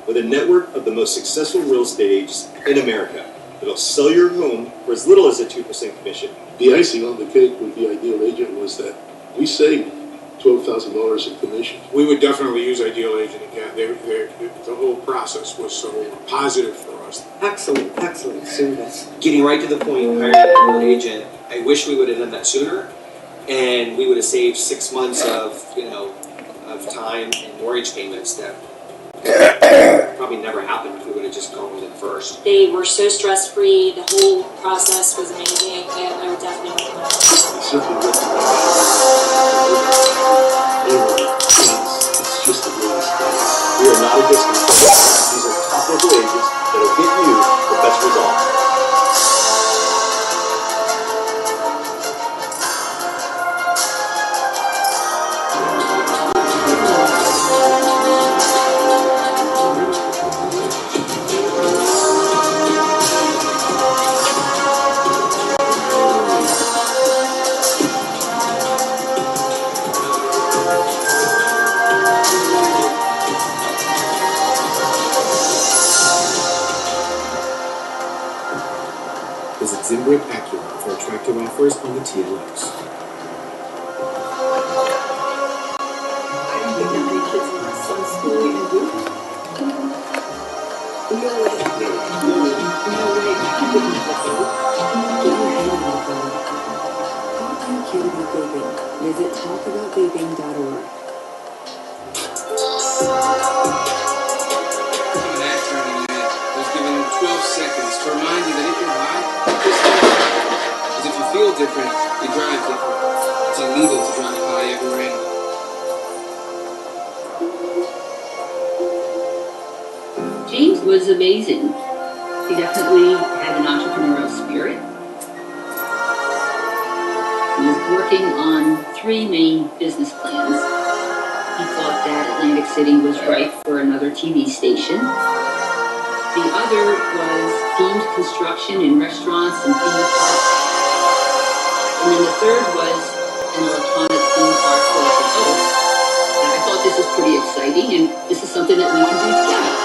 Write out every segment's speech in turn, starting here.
with a network of the most successful real estate agents in America that'll sell your home for as little as a 2% commission. The icing on the cake with the Ideal Agent was that we saved $12,000 in commission. We would definitely use Ideal Agent again. The whole process was so positive for us. Excellent service. Getting right to the point, hiring an Ideal Agent, I wish we would have done that sooner, and we would have saved 6 months of time and mortgage payments that probably never happened if we would have just gone with it first. They were so stress-free. The whole process was amazing, and I would definitely recommend it. Simply recommend it's just a real estate. We are not a discount company. These are top-level agents that'll get you the best results. Visit Zimbrick Acura for attractive offers on the TLX. I don't think that many kids in my son's school even do. No way. Talk about vaping. Visit talkaboutVaping.org. was given 12 seconds to remind you that if you're high, just don't drive. Because if you feel different, you drive different. It's illegal to drive high everywhere. James was amazing. He definitely had an entrepreneurial spirit. He was working on 3 main business plans. He thought that Atlantic City was ripe for another TV station. The other was themed construction in restaurants and theme parks. And then the third was an electronic theme park for adults. And I thought this was pretty exciting, and this is something that we can do together.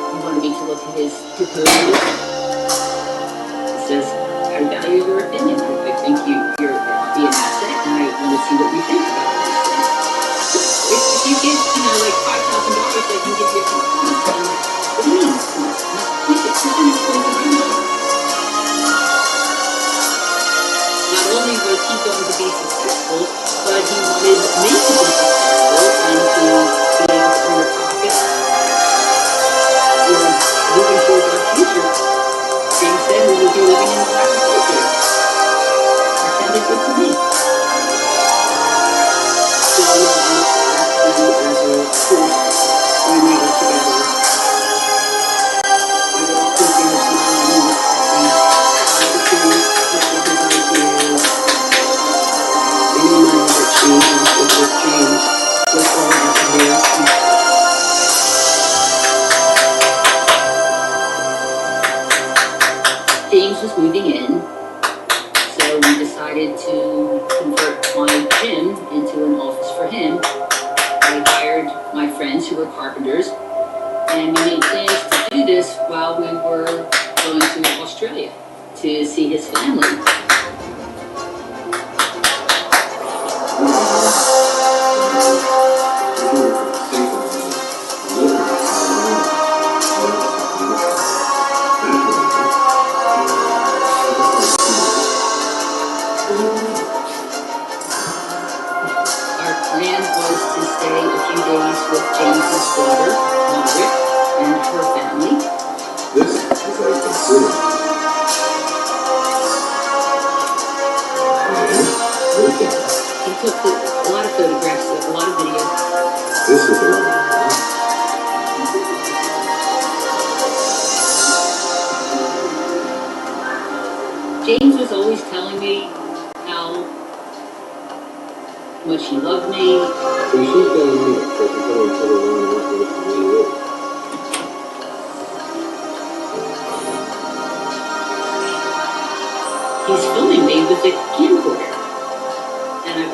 He wanted me to look at his proposal. It says, I value your opinion. I think you're be an asset, and I want to see what you think about all these things. If you get, like $5,000, they can give you a component. What do you mean? Not only was he going to be successful, but he wanted me to be successful and to be able to earn a profit. Moving towards our future, James said we would be living in the black culture. That sounded good to me. So I asked him as a host when we were together. I would often see him smiling and talking, listening to his ideas. Any money that she invested with James was all about his. James was moving in, so we decided to convert my gym into an office for him. I hired my friends who were carpenters, and we made plans to do this while we were going to Australia to see his family. With James's daughter, Margaret, and her family. This is a consider. He took a lot of photographs, a lot of video. This is a lot. James was always telling me how much he loved me. So she's going on it because you're telling each other what it really is. He's filming me with a camcorder.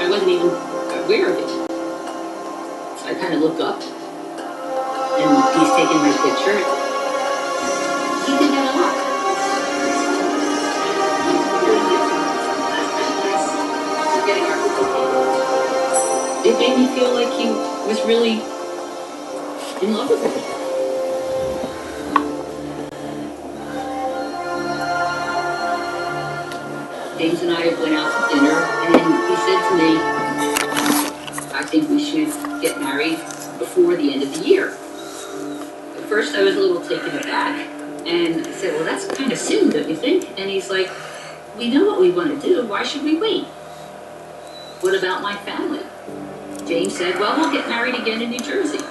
I wasn't even aware of it. So I kind of look up, and he's taking my picture. He did that a lot. It made me feel like he was really in love with me. James and I went out to dinner, and he said to me, I think we should get married before the end of the year. At first I was a little taken aback, and I said, well, that's kind of soon, don't you think? And he's like, we know what we want to do, why should we wait? What about my family? James said, well, we'll get married again in New Jersey.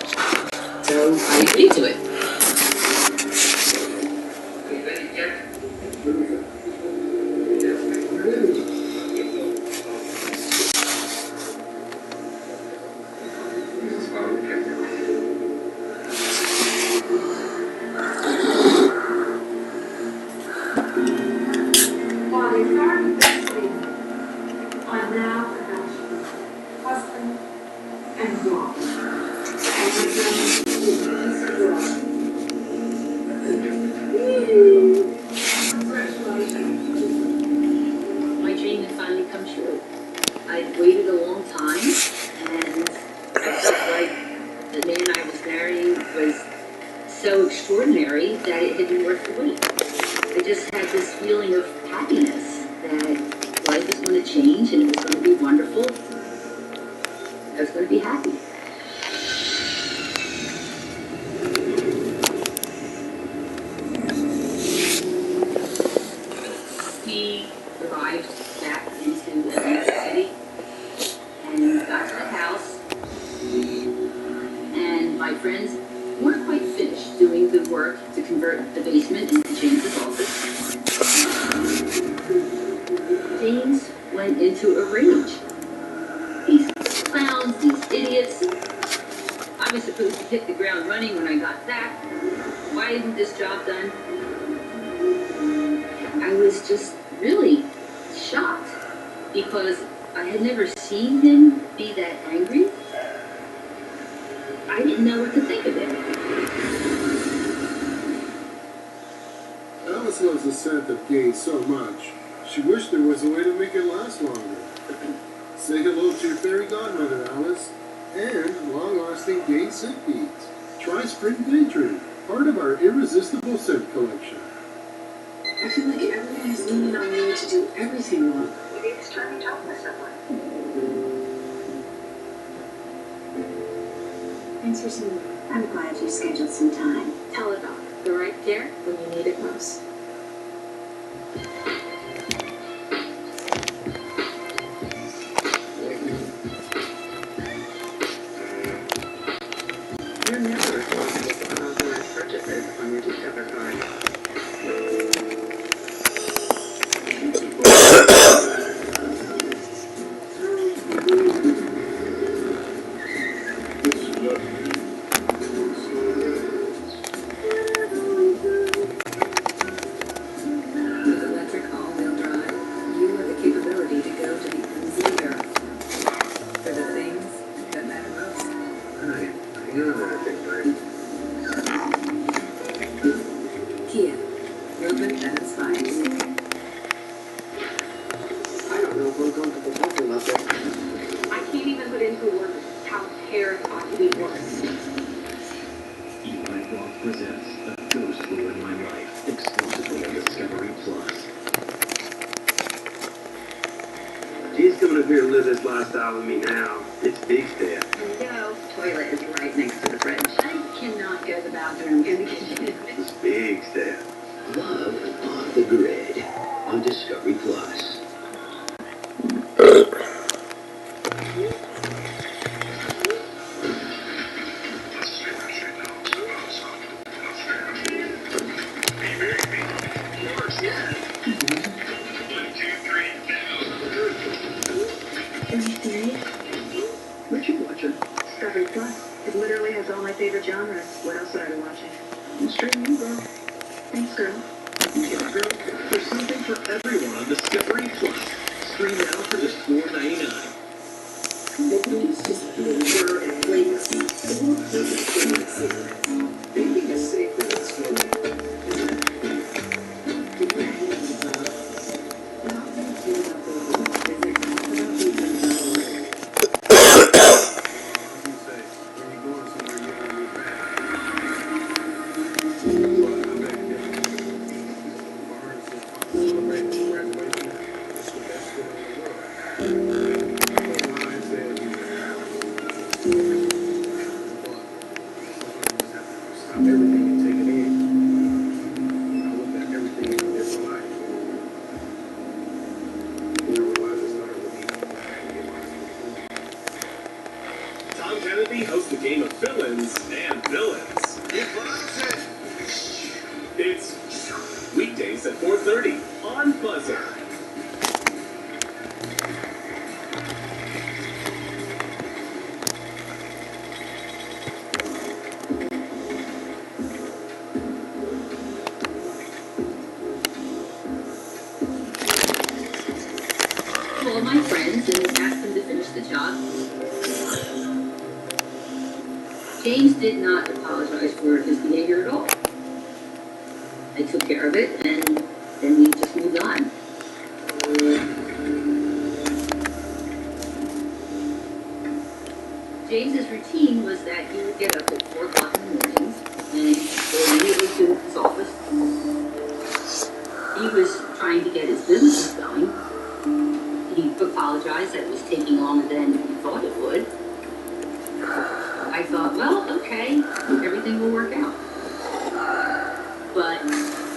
So I agreed to it. My dream had finally come true. I'd waited a long time, and I felt like the man I was marrying was so extraordinary that it had been worth the wait. I just had this feeling of happiness that life was going to change and it was going to be wonderful. I was going to be happy. We arrived back into Atlantic City and got to the house, and my friends weren't quite finished doing the work to convert the basement into James's office. James went into a rage. These clowns, these idiots. I was supposed to hit the ground running when I got back. Why isn't this job done? I was just really shocked because I had never seen him be that angry. I didn't know what to think of him. Alice loves the scent of Gaines so much. She wished there was a way to make it last longer. Say hello to your fairy godmother, Alice, and long-lasting Gaines scent beads. Try Spring Daydream, part of our irresistible scent collection. I feel like everyone is leaning on me to do everything wrong. Maybe it's time to talk to someone. Thanks for seeing me. I'm glad you scheduled some time. Tell a doc, the right care when you need it most. You're never responsible for unauthorized purchases on your Discover card. With electric all-wheel drive, you have the capability to go to the ends of the earth for the things that matter most. I know that, I think, right? Kia, movement that inspires. I don't know if I'm comfortable talking about that. I can't even put into words how terrifying it was. Eli Roth presents A Ghost Flew in My Life, exclusively on Discovery Plus. She's coming up here to live this lifestyle with me now. It's big step. No, toilet is right next to the fridge. I cannot go to the bathroom in the kitchen. It's big step. Love Off the Grid on Discovery Plus. What you watching? Discovery Plus. It literally has all my favorite genres. What else would I be watching? I'm streaming, girl. Thanks, girl. Yeah, girl, there's something for everyone on Discovery Plus. Stream now for just $4.99. villains and villains. It's weekdays at 4:30 on Buzzer. Called my friends and asked them to finish the job. James did not apologize for his behavior at all. I took care of it, and then we just moved on. James's routine was that he would get up at 4 o'clock in the mornings and go immediately to his office. He was trying to get his businesses going. He apologized that it was taking longer than he thought it would. I thought, well, okay, everything will work out. But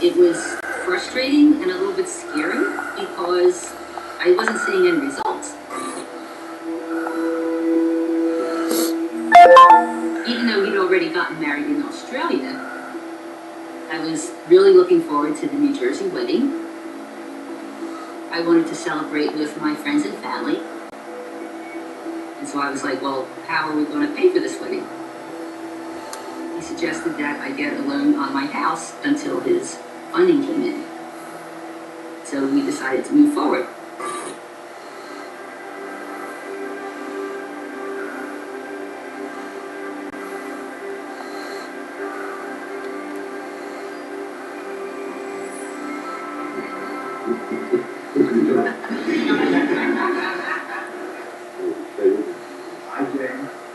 it was frustrating and a little bit scary because I wasn't seeing any results. Even though he'd already gotten married in Australia, I was really looking forward to the New Jersey wedding. I wanted to celebrate with my friends and family. And so I was like, well, how are we going to pay for this wedding? He suggested that I get a loan on my house until his funding came in. So we decided to move forward.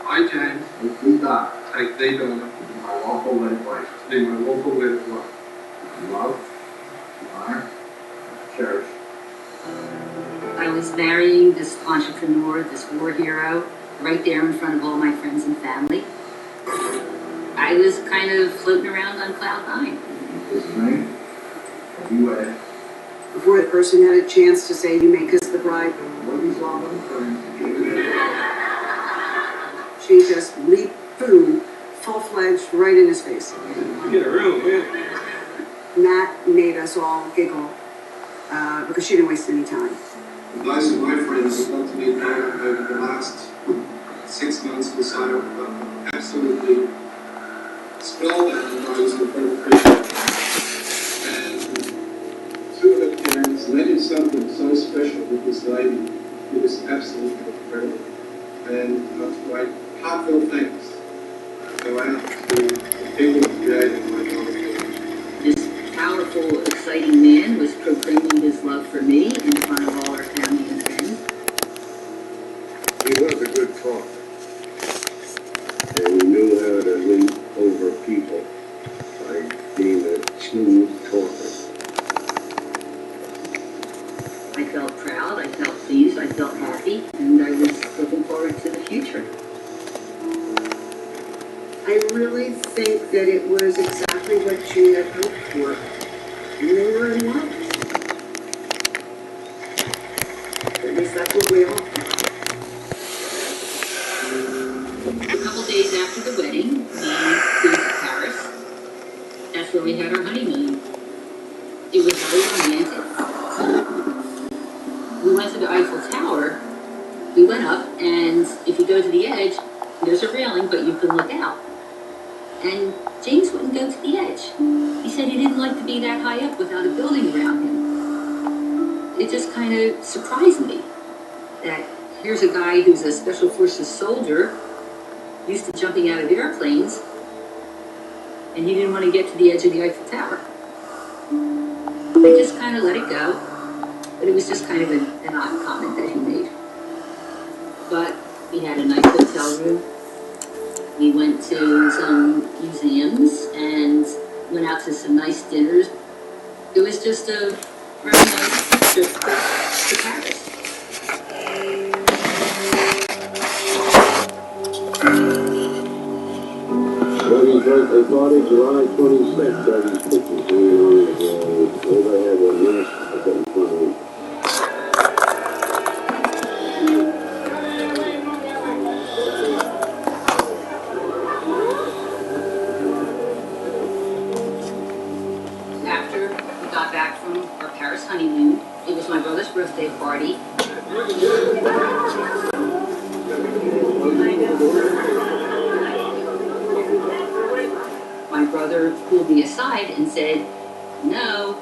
I can, we got, like they don't, my local way of life, they my local way of life. Love, honor, cherish. I was marrying this entrepreneur, this war hero, right there in front of all my friends and family. I was kind of floating around on cloud nine. This night, you had, Before the person had a chance to say, you may kiss the bride, what is all the friends? she just leaped through, full-fledged, right in his face. Get a room, yeah. And that made us all giggle, because she didn't waste any time. Advice of my friends has got to be known over the last 6 months or so. Absolutely spellbound by this incredible creature. And two of her parents, and they did something so special with this lady. It was absolutely incredible. And like heartfelt thanks go out to the people who created my life. This powerful, exciting man was proclaiming his love for me in front of all our family and friends. He was a good talker. And he knew how to win over people by being a smooth talker. I felt proud, I felt pleased, I felt happy, and I was looking forward to the future. I really think that it was exactly what she had hoped for. And they were in love. At least that's what we all thought. A couple days after the wedding, we flew to Paris. That's where we had our honeymoon. It was very romantic. We went to the Eiffel Tower. We went up, and if you go to the edge, there's a railing, but you can look out. And James wouldn't go to the edge. He said he didn't like to be that high up without a building around him. It just kind of surprised me that here's a guy who's a Special Forces soldier, used to jumping out of airplanes, and he didn't want to get to the edge of the Eiffel Tower. I just kind of let it go, but it was just kind of an odd comment that he made. But we had a nice hotel room. We went to some museums and went out to some nice dinners. It was just a very nice trip to Paris. Buddy's birthday party, July 26th, Daddy's pictures. Everybody had one list, I got in front of me. aside and said, no,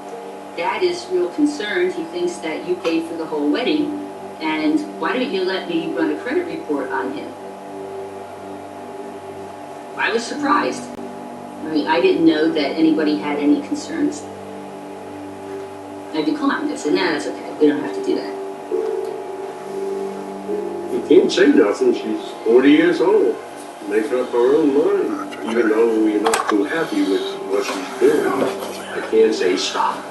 Dad is real concerned. He thinks that you paid for the whole wedding, and why don't you let me run a credit report on him? I was surprised. I mean, I didn't know that anybody had any concerns. I declined. I said, nah, that's okay. We don't have to do that. You can't say nothing. She's 40 years old, making up her own mind. Even though you're not too happy with what she's doing, I can't say stop.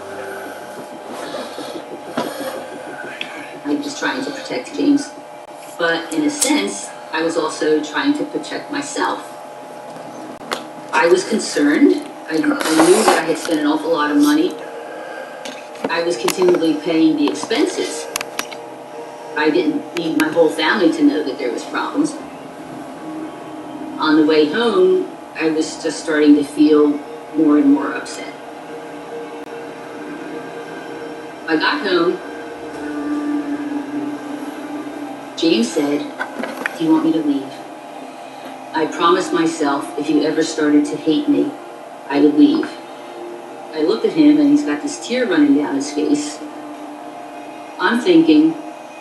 I'm just trying to protect James. But in a sense, I was also trying to protect myself. I was concerned. I knew that I had spent an awful lot of money. I was continually paying the expenses. I didn't need my whole family to know that there was problems. On the way home, I was just starting to feel more and more upset. I got home. James said, do you want me to leave? I promised myself if you ever started to hate me, I would leave. I looked at him and he's got this tear running down his face. I'm thinking,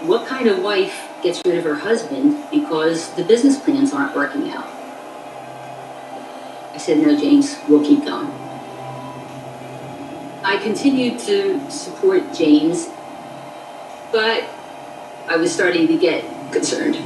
what kind of wife gets rid of her husband because the business plans aren't working out? I said, no, James, we'll keep going. I continued to support James, but I was starting to get concerned.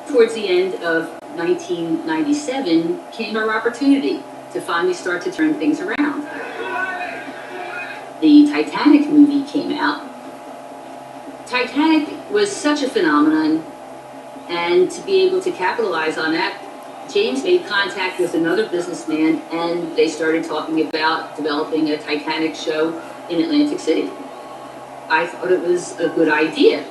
Towards the end of 1997 came our opportunity to finally start to turn things around. The Titanic movie came out. Titanic was such a phenomenon, and to be able to capitalize on that, James made contact with another businessman, and they started talking about developing a Titanic show in Atlantic City. I thought it was a good idea.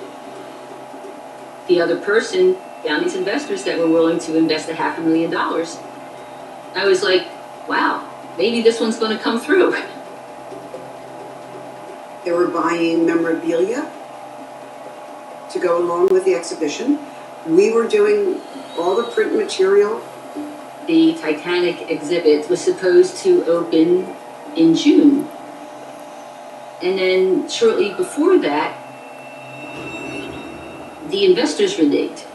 The other person found these investors that were willing to invest $500,000. I was like, wow, maybe this one's going to come through. They were buying memorabilia to go along with the exhibition. We were doing all the print material. The Titanic exhibit was supposed to open in June. And then shortly before that, the investors reneged.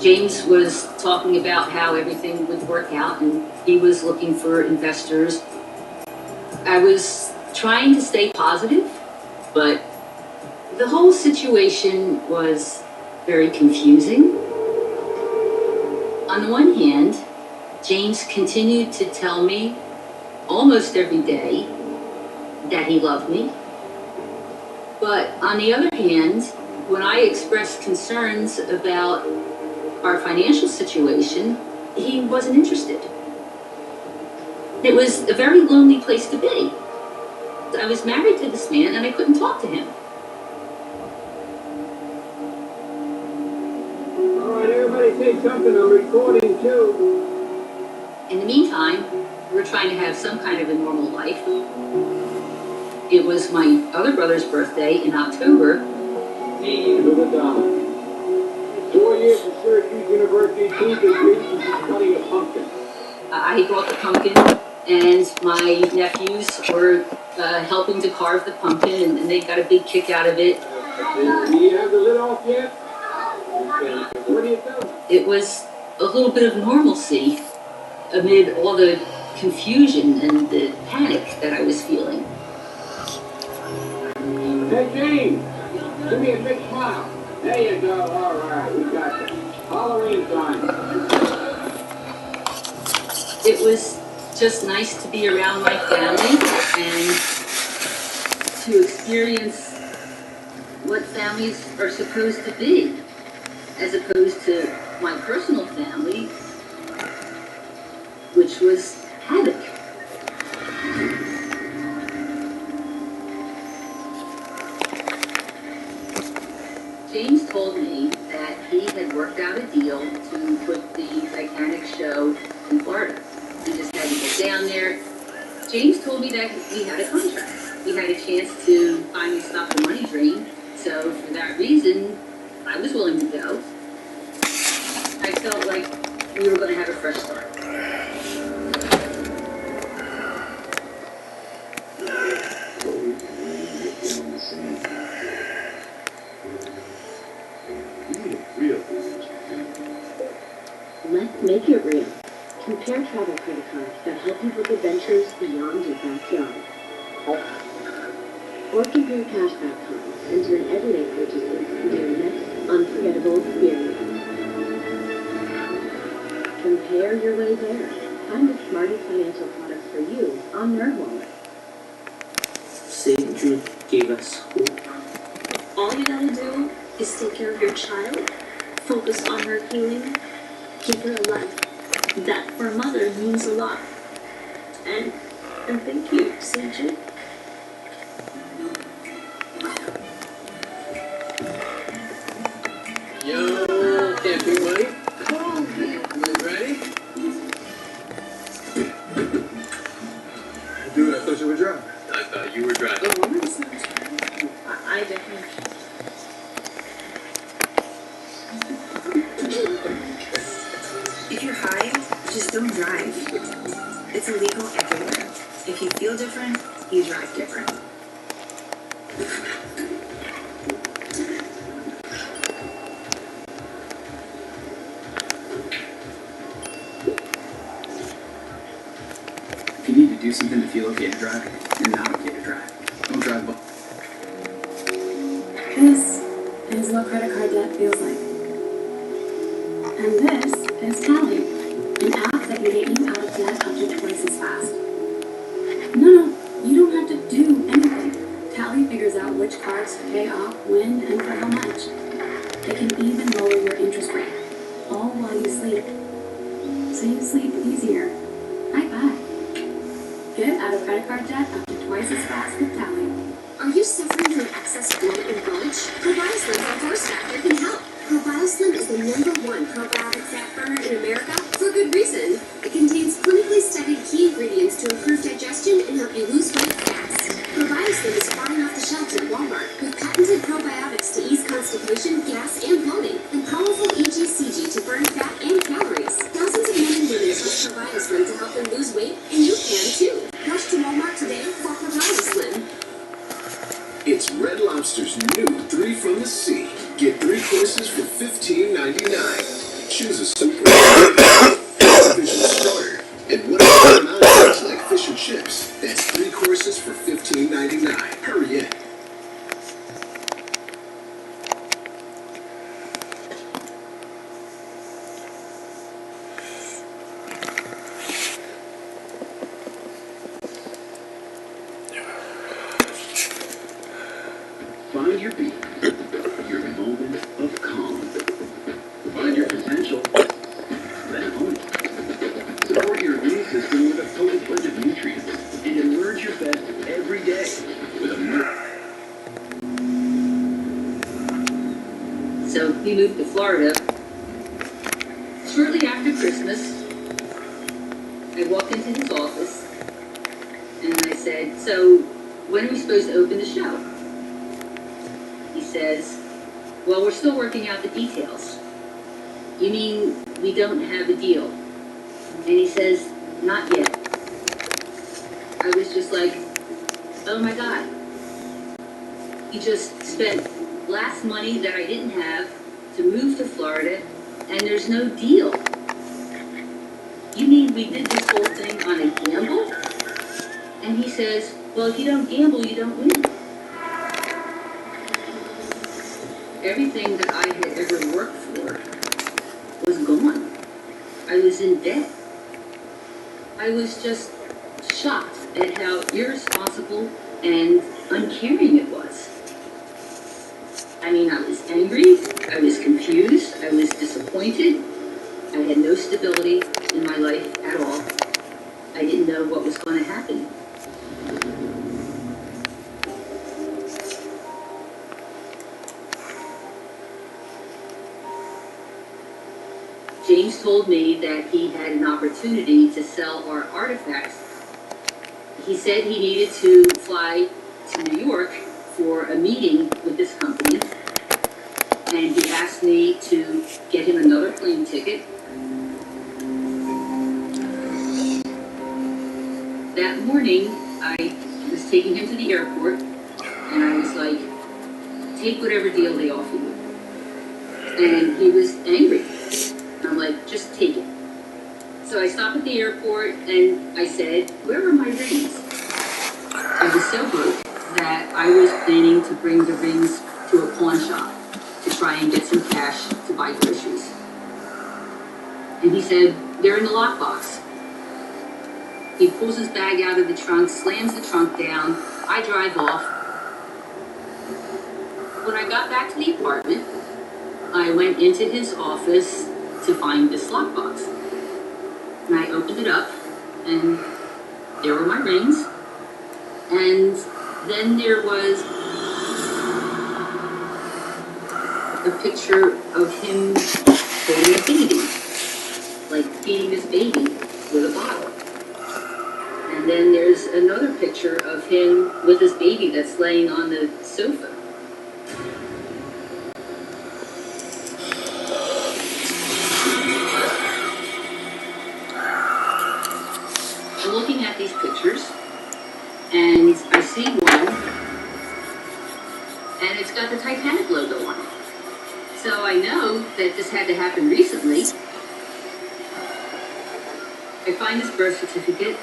James was talking about how everything would work out and he was looking for investors. I was trying to stay positive, but the whole situation was very confusing. On the one hand, James continued to tell me almost every day that he loved me. But on the other hand, when I expressed concerns about our financial situation, he wasn't interested. It was a very lonely place to be. I was married to this man and I couldn't talk to him. All right, everybody take something. I'm recording too. In the meantime, we were trying to have some kind of a normal life. It was my other brother's birthday in October. To the dollar. 4 years at Syracuse University teaching cutting a pumpkin. I brought the pumpkin, and my nephews were helping to carve the pumpkin, and they got a big kick out of it. Do you have the lid off yet? What do you do? It was a little bit of normalcy amid all the confusion and the panic that I was feeling. Hey, James, give me a big smile. There you go. All right, we got you. Halloween time. It was just nice to be around my family and to experience what families are supposed to be, as opposed to my personal family, which was havoc. James told me that he had worked out a deal to put the Titanic show in Florida. He just had to get down there, James told me that we had a contract. We had a chance to finally stop the money drain. So for that reason, I was willing to go. I felt like we were going to have a fresh start. Let's make it real. Compare travel credit cards that help you book adventures beyond your backyard. Or compare cashback cards and turn everyday purchases into your next unforgettable experience. Compare your way there. Find the smartest financial products for you on NerdWallet. St. Jude gave us hope. All you gotta do is take care of your child, focus on her healing, give her a life. That for a mother means a lot. And thank you, St. Jude. Yo, camping buddy. You ready? Dude, I thought you were driving. I thought you were driving. I definitely. If you're high, just don't drive. It's illegal everywhere. If you feel different, you drive different. If you need to do something to feel okay to drive, you're not okay to drive. Don't drive. This is what credit card debt feels like. And this is Tally, an app that can get you out of debt up to twice as fast. No, you don't have to do anything. Tally figures out which cards to pay off, when, and for how much. It can even lower your interest rate, all while you sleep. So you sleep easier. High five. Get out of credit card debt up to twice as fast with Tally. Are you suffering from excess bloat and bulge? Probioslin from Horse Factor can help. Probioslin is the #1 probiotic fat burner in America for a good reason. It contains clinically studied key ingredients to improve digestion and help you lose weight fast. Probioslin is flying off the shelves at Walmart with patented probiotics to ease constipation, gas, and bloating, and powerful EGCG to burn fat and calories. Thousands of men and women trust Probioslin to help them lose weight, and you can too. Rush to Walmart today for Probioslin. It's Red Lobster's new 3 from the Sea. Get 3 courses for $15.99. Choose a simple fish and starter, and whatever non-fish like fish and chips. That's 3 courses for $15.99. Hurry in. Find your beat, your moment of calm. Find your potential, then own it. Support your immune system with a potent blend of nutrients and emerge your best every day with a So he moved to Florida. Shortly after Christmas, I walked into his office and I said, "So when are we supposed to open the show?" He says, "Well, we're still working out the details." "You mean we don't have a deal?" And he says, "Not yet." I was just like, oh my God. He just spent last money that I didn't have to move to Florida, and there's no deal. "You mean we did this whole thing on a gamble?" And he says, "Well, if you don't gamble, you don't win." Everything that I had ever worked for was gone. I was in debt. I was just shocked at how irresponsible and uncaring it was. I mean, I was angry, I was confused, I was disappointed. I had no stability in my life at all. I didn't know what was going to happen. James told me that he had an opportunity to sell our artifacts he said he needed to fly to New York for a meeting with this company, and he asked me to get him another plane ticket. That morning, I was taking him to the airport, and I was like, take whatever deal they offer you. And he was angry. I'm like, just take it. So I stopped at the airport, and I said, where are my rings? I was so broke that I was planning to bring the rings to a pawn shop to try and get some cash to buy groceries. And he said, they're in the lockbox. He pulls his bag out of the trunk, slams the trunk down. I drive off. When I got back to the apartment, I went into his office to find this lockbox. And I opened it up, and there were my rings. And then there was a picture of him holding a baby, like feeding this baby with a bottle. And then there's another picture of him with his baby that's laying on the sofa. I'm looking at these pictures, and I see one, and it's got the Titanic logo on it. So I know that this had to happen recently. I find this birth certificate.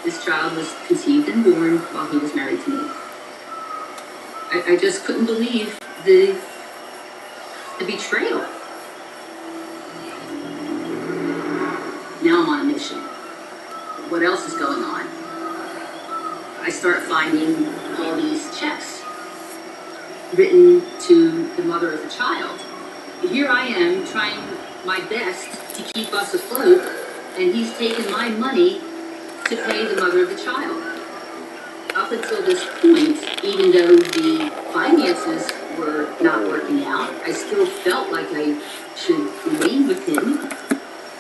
This child was conceived and born while he was married to me. I just couldn't believe the betrayal. Now I'm on a mission. What else is going on? I start finding all these checks written to the mother of the child. Here I am trying my best to keep us afloat, and he's taken my money to pay the mother of the child. Up until this point, even though the finances were not working out, I still felt like I should remain with him,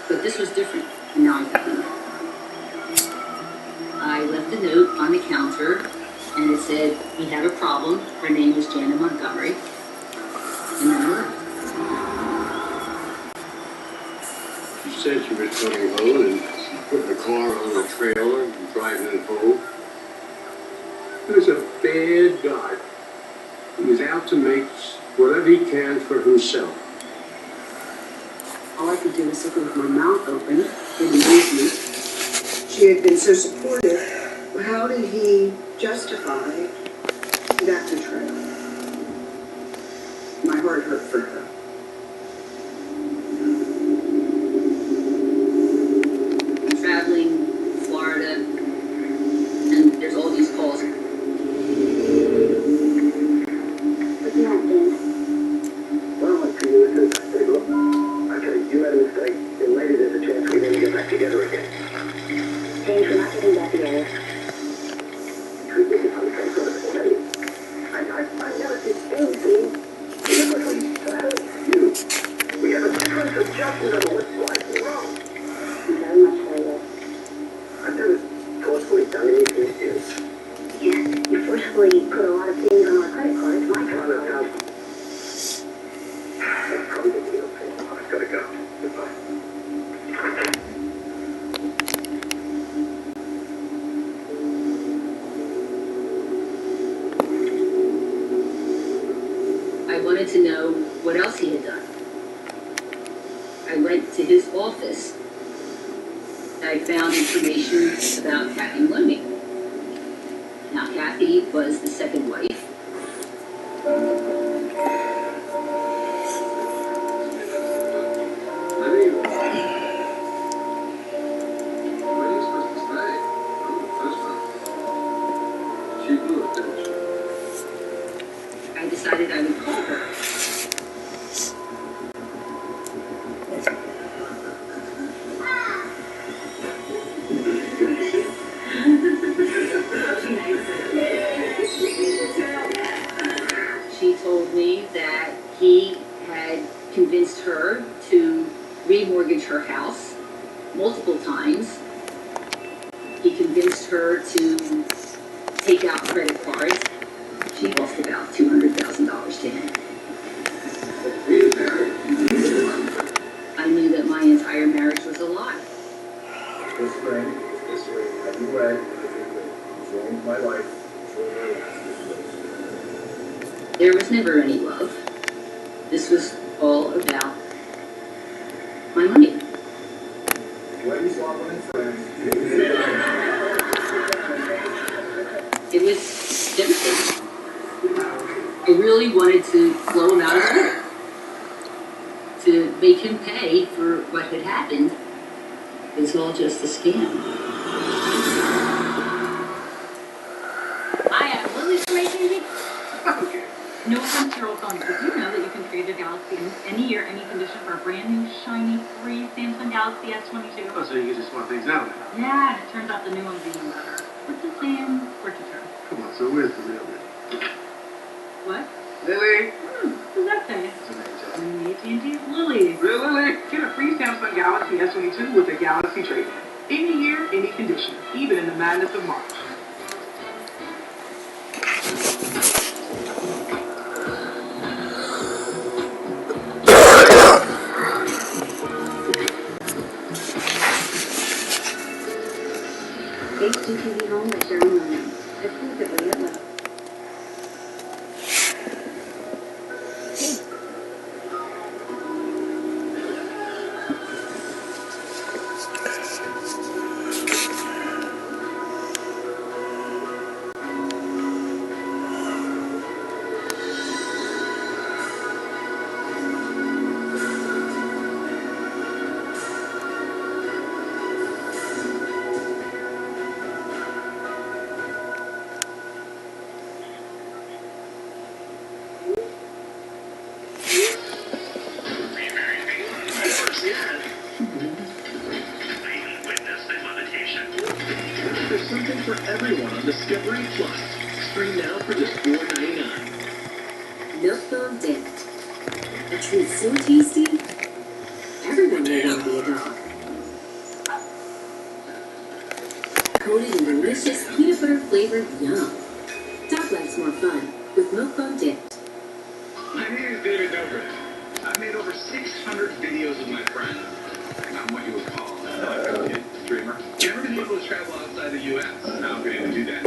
but this was different, and now I'm happy. I left a note on the counter, and it said, we have a problem. Her name is Janet Montgomery. And then I left. She said she was coming home and putting the car on a trailer and driving it home. He was a bad guy. He was out to make whatever he can for himself. All I could do was look with my mouth open in amusement. She had been so supportive. How did he justify that betrayal? My heart hurt for her. I'm traveling Florida, and there's all these calls. What's happening? Well, what can you do? Hey, look, okay, you made a mistake, and maybe there's a chance we never get back together again. James, we're not getting back together. Treat this as some sort of study. I never did anything deliberately to hurt you. We have a difference of judgment on what's right and wrong. Very much so, yes. I've never forcefully done anything to you. Yes, you forcefully put a lot of things on my credit card. It's my credit card. That's probably the deal. I've got to go. Goodbye. I wanted to know what else he had done. I went to his office. I found information about Kathy Maloney. Now, Kathy was the second wife. I decided I would call her. She told me that he had convinced her to remortgage her house multiple times. He convinced her to take out credit cards. She lost about $200,000 to him. I knew that my entire marriage was a lie. This ring, have you read? It's ruined my life. There was never any love. This was all about my money. When you swap on friends, It was devastating. I really wanted to blow him out of the water, to make him pay for what had happened. It was all just a scam. I am Lily from AT&T. No offense to your old phone, but did you know that you can trade a Galaxy in any year, any condition for a brand new, shiny, free Samsung Galaxy S22? Oh, so you can just swap things out now. Yeah, and it turns out the new one's even better. With the same quirky term. Come on, so where's the real deal? What? Lily! Who's that say? AT&T's Lily. Real Lily! Get a free Samsung Galaxy S22 with a Galaxy trade-in. Any year, any condition, even in the madness of March. HGTV Home by Sharon Williams. Exclusively at Lowe's. There's something for everyone on Discovery Plus. Stream now for just $4.99. Milk-bone dipped. A treat so tasty, everyone will want to be a dog. Coated in delicious peanut butter flavored yum. Dog life's more fun with milk-bone dipped. My name is David Dobrik. I've made over 600 videos with my friends. I'm what you would call a streamer. Never been able to travel outside the U.S. Now I'm getting to do that.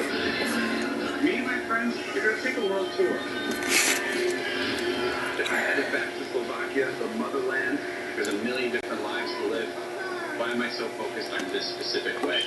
Me and my friends are going to take a world tour. If I headed back to Slovakia, the motherland, there's a million different lives to live. Why am I so focused on this specific way?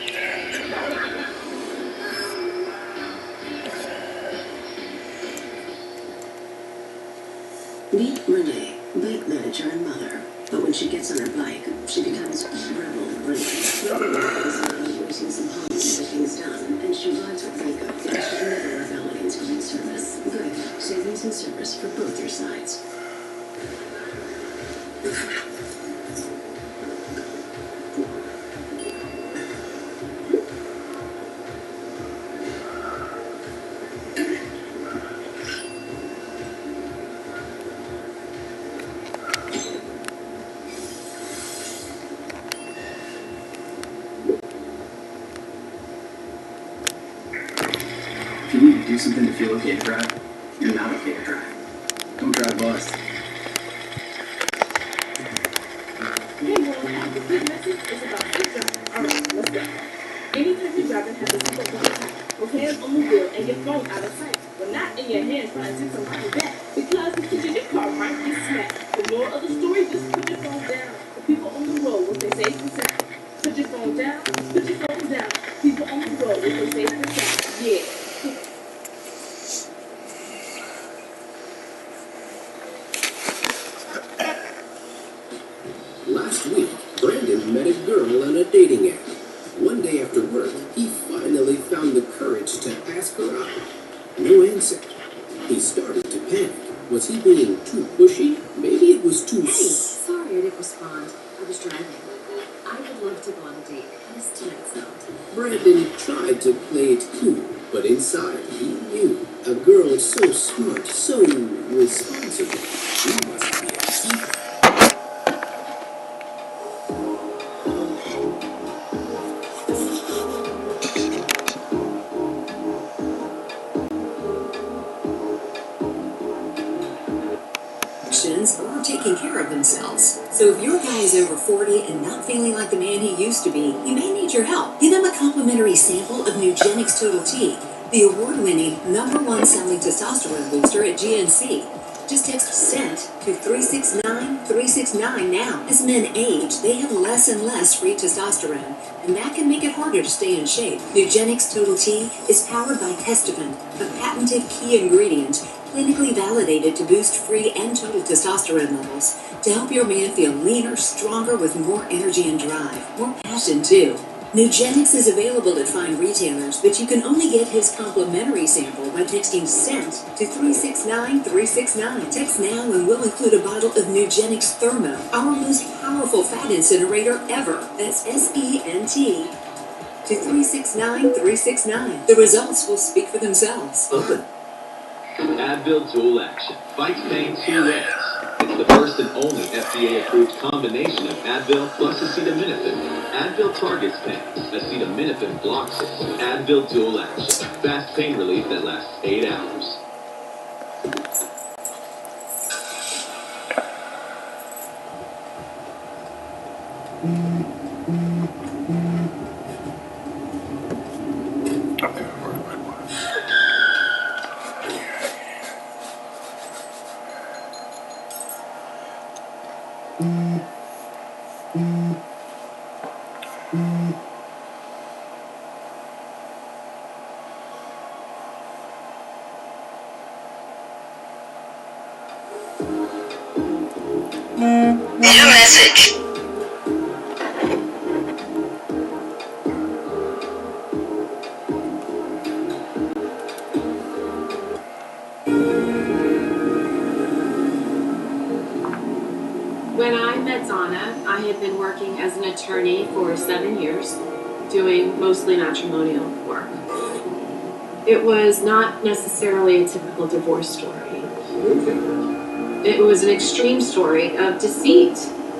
Meet Renee, bike manager and mother. But when she gets on her bike, she becomes rebel Renee. Rebel Renee is using some hobbies to get things done, and she rides with Rico because she's never rebel against clean service. Geico, savings and service for both your sides. If you need to do something to feel okay to drive, you're not okay to drive. Don't drive bust. Hey world, the quick message is about safe driving. Alright, let's go. Anytime you're driving, have the seatbelt on tight. With hands on the wheel and your phone out of sight. But not in your hand trying to take somebody back. Because the kitchen in your car might get smacked. The moral of the story, just put your phone down. The people on the road will stay safe and sound. Put your phone down, put your phone down. People on the road will stay safe and sound. Yeah. Last week, Brandon met a girl on a dating app. One day after work, he finally found the courage to ask her out. No answer. He started to panic. Was he being too pushy? Maybe it was too... Hey, sorry I didn't respond. I was driving. I would love to go on a date. How does tonight sound? Brandon tried to play it cool, but inside he knew a girl so smart, so responsible. She must be a keeper. options or taking care of themselves. So if your guy is over 40 and not feeling like the man he used to be, he may need your help. Give him a complimentary sample of Nugenix Total T, the award-winning #1 selling testosterone booster at GNC. Just text SENT to 369-369 now. As men age, they have less and less free testosterone, and that can make it harder to stay in shape. Nugenix Total T is powered by Testofen, a patented key ingredient clinically validated to boost free and total testosterone levels to help your man feel leaner, stronger, with more energy and drive, more passion too. Nugenix is available at fine retailers, but you can only get his complimentary sample by texting SENT to 369-369. Text now and we'll include a bottle of Nugenix Thermo, our most powerful fat incinerator ever. That's SENT to 369-369. The results will speak for themselves. Open. Advil Dual Action fights pain 2 ways. It's the first and only FDA-approved combination of Advil plus acetaminophen. Advil targets pain. Acetaminophen blocks it. Advil Dual Action. Fast pain relief that lasts 8 hours. New message. When I met Donna, I had been working as an attorney for 7 years, doing mostly matrimonial work. It was not necessarily a typical divorce story. It was an extreme story of deceit.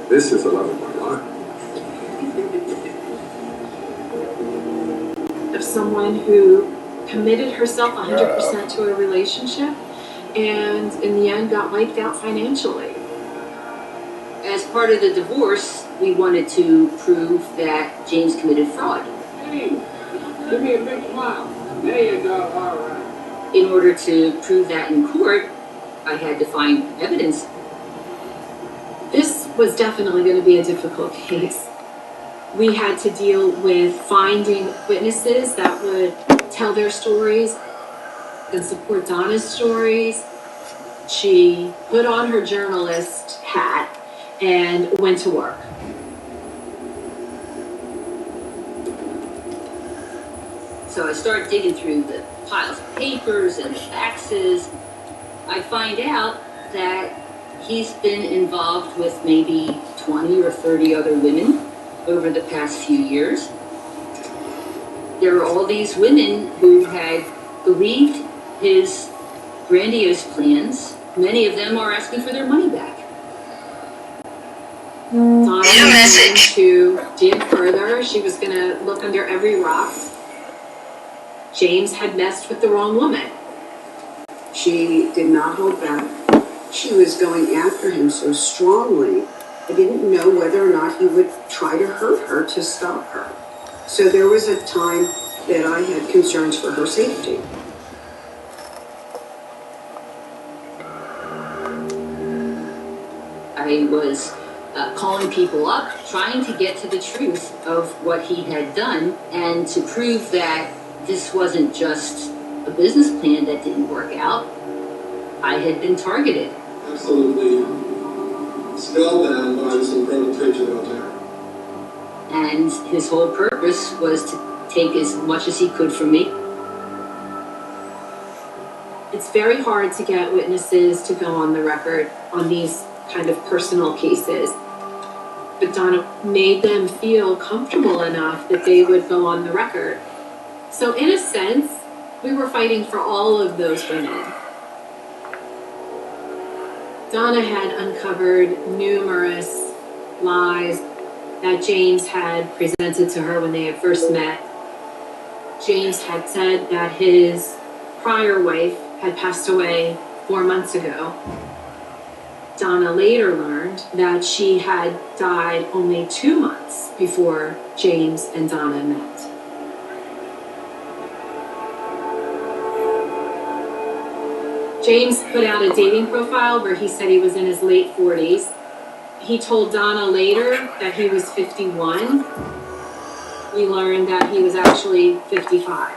This is the love of my life. Of someone who committed herself 100% to a relationship and in the end got wiped out financially. As part of the divorce, we wanted to prove that James committed fraud. Hey, give me a big smile. There you go, all right. In order to prove that in court, I had to find evidence. This was definitely going to be a difficult case. We had to deal with finding witnesses that would tell their stories and support Donna's stories. She put on her journalist hat and went to work. So I start digging through the piles of papers and faxes. I find out that he's been involved with maybe 20 or 30 other women over the past few years. There are all these women who had believed his grandiose plans. Many of them are asking for their money back. Donna was going to dig further. She was going to look under every rock. James had messed with the wrong woman. She did not hold back. She was going after him so strongly, I didn't know whether or not he would try to hurt her to stop her. So there was a time that I had concerns for her safety. I was calling people up, trying to get to the truth of what he had done and to prove that this wasn't just a business plan that didn't work out. I had been targeted. Absolutely spellbound by this incredible creature out there. And his whole purpose was to take as much as he could from me. It's very hard to get witnesses to go on the record on these kind of personal cases. But Donna made them feel comfortable enough that they would go on the record. So in a sense, we were fighting for all of those women. Donna had uncovered numerous lies that James had presented to her when they had first met. James had said that his prior wife had passed away 4 months ago. Donna later learned that she had died only 2 months before James and Donna met. James put out a dating profile where he said he was in his late 40s. He told Donna later that he was 51. We learned that he was actually 55.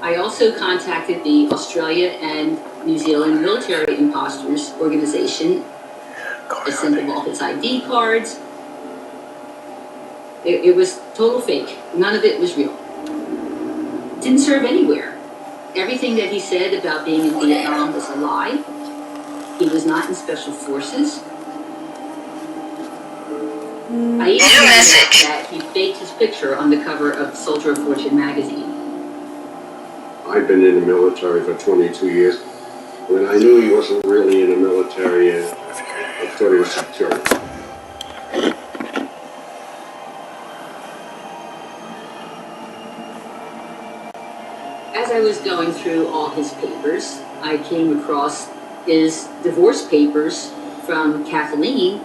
I also contacted the Australia and New Zealand Military Imposters Organization. I sent them all his ID cards. It was total fake. None of it was real. Didn't serve anywhere. Everything that he said about being in Vietnam was a lie. He was not in Special Forces. I even found out that he faked his picture on the cover of Soldier of Fortune magazine. I've been in the military for 22 years. When I knew he wasn't really in the military, I thought he was security. As I was going through all his papers, I came across his divorce papers from Kathleen,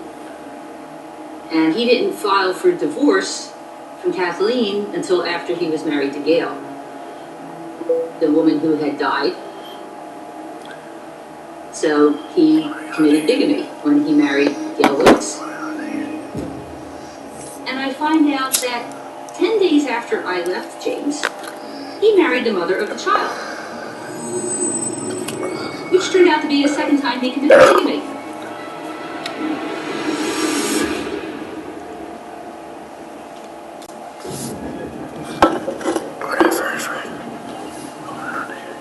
and he didn't file for divorce from Kathleen until after he was married to Gail, the woman who had died. So he committed bigamy when he married Gail Wilkes. And I find out that 10 days after I left James, he married the mother of the child, which turned out to be the second time he committed bigamy.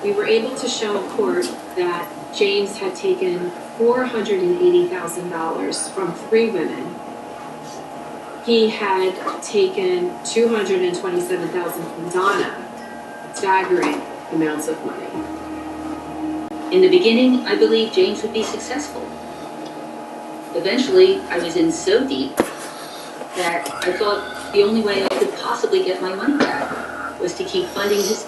We were able to show in court that James had taken $480,000 from 3 women. He had taken $227,000 from Donna, staggering amounts of money. In the beginning, I believed James would be successful. Eventually, I was in so deep that I thought the only way I could possibly get my money back was to keep funding his